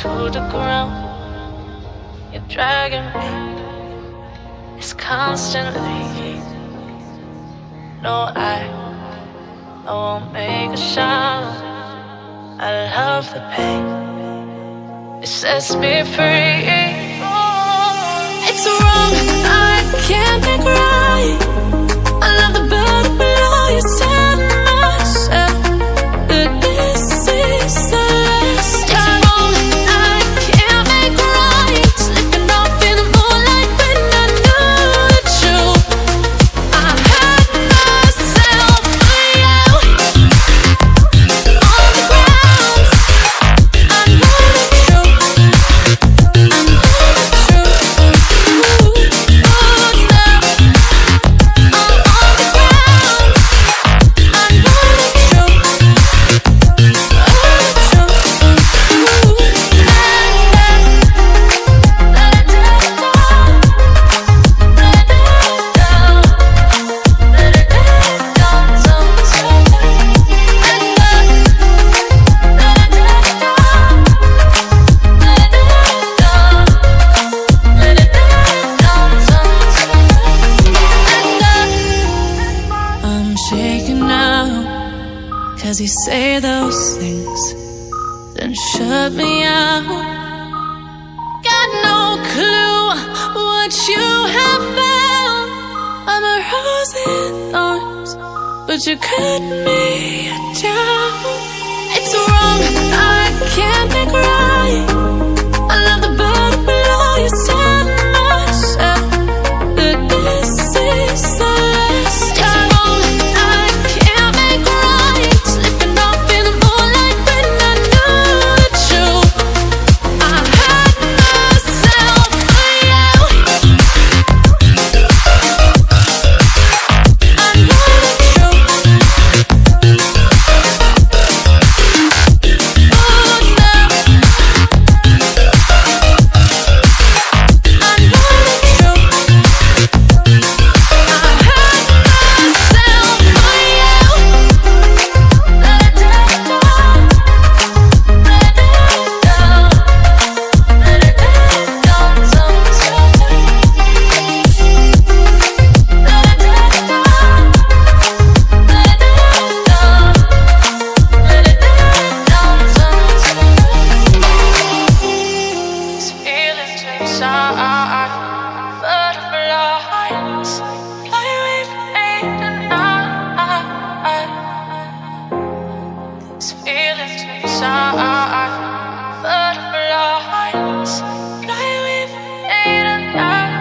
to the ground. You're dragging me. It's constantly. No, I won't make a sound. I love the pain. It sets me free. It's wrong, I can't make right. I love the bird below you. Tell myself that this is the last time. It's wrong, I can't make right. Slipping off in the moonlight when I knew the truth. I hurt myself for you. On the ground, I know the truth. I know the truth. Cause you say those things, then shut me out. Got no clue what you have found. I'm a rose in thorns, but you cut me down. It's wrong, I can't make right. I love the bird below you. Tell myself that this is the last time. It's wrong, I can't make right. Slipping off in the moonlight when I knew the truth. I hurt myself for you. I know the truth. Oh no. I know the truth. I hurt myself for you. Let it down. Let it down. Let it down. Sometimes. Let it down. Let it down. Let it down. Sometimes. These feelings inside, butterflies fly with me tonight. These feelings inside, butterflies fly with me tonight.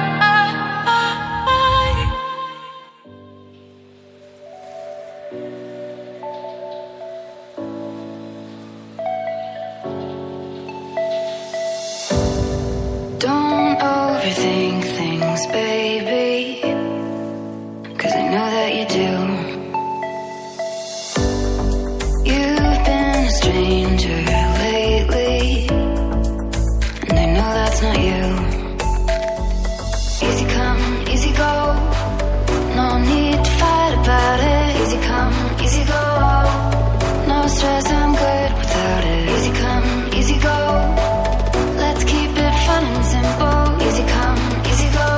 Don't overthink things, baby, 'cause I know that you do. You've been a stranger lately, and I know that's not you. Easy come, easy go, no need to fight about it. Easy come, easy go, no stress, I'm good without it. Easy come, easy go, let's keep it fun and simple. Easy come, easy go.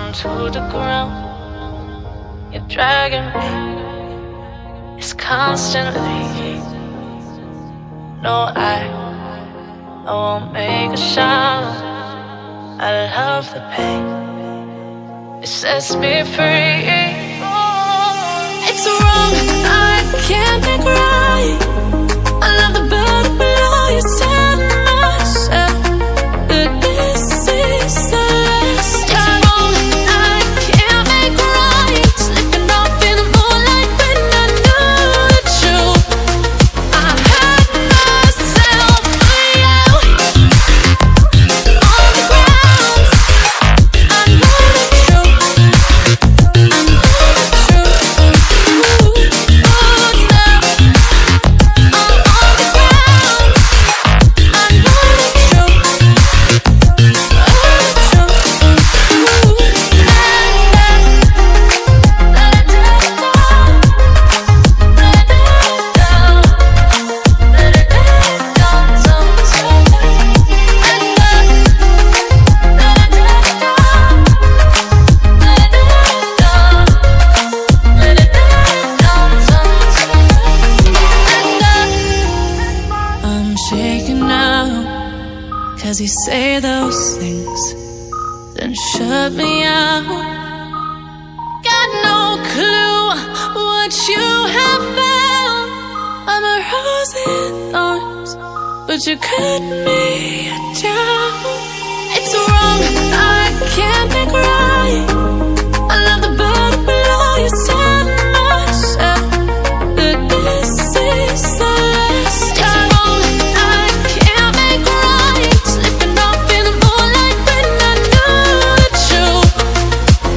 down to the ground. You're dragging me, it's constantly. No, I won't make a sound. I love the pain, it sets me free. It's wrong, I can't think right. I love the bird below you, tell myself that this is the last time. It's wrong, I can't make right. Slipping off in the moonlight when I knew the truth. I hurt myself for you. On the ground, I know the truth. I know the truth. Ooh, now I'm on the ground. I know the truth. I'm shaking now, 'cause you say those things, then shut me out. Got no clue what you have found. I'm a rose in thorns, but you cut me down. It's wrong, I can't think right. I love the bird below you, tell myself that this is the last time. It's wrong, I can't make right. Slipping off in the moonlight when I knew the truth.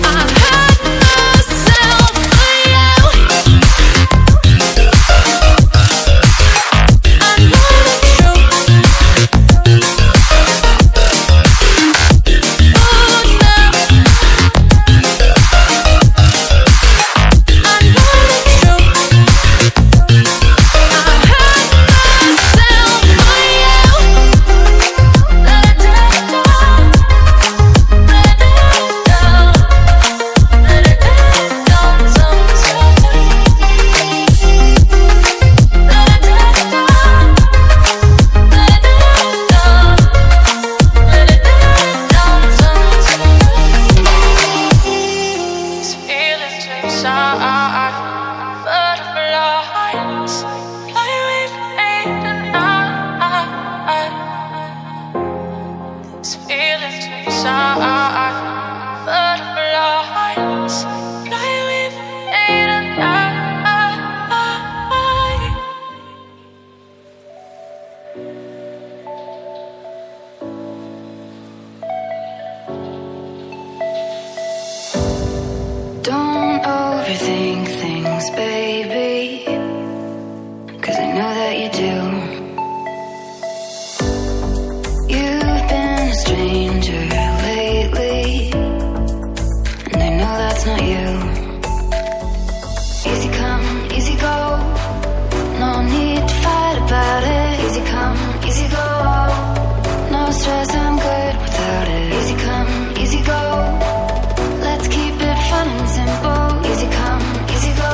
I hurt myself for you. I know the truth. Oh, now I know the truth. I hurt myself for you. Let it down, let it down, let it down sometimes. Let it down, let it down, let it down sometimes. These feelings inside, butterflies fly with me tonight. These feelings inside, butterflies fly with me tonight. Don't overthink things, baby, 'cause I know that you do. You've been a stranger lately, and I know that's not you. Easy come, easy go, no need to fight about it. Easy come, easy go, no stress, I'm good without it. Easy come, easy go, let's keep it fun and simple. Easy come, easy go,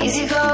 easy go.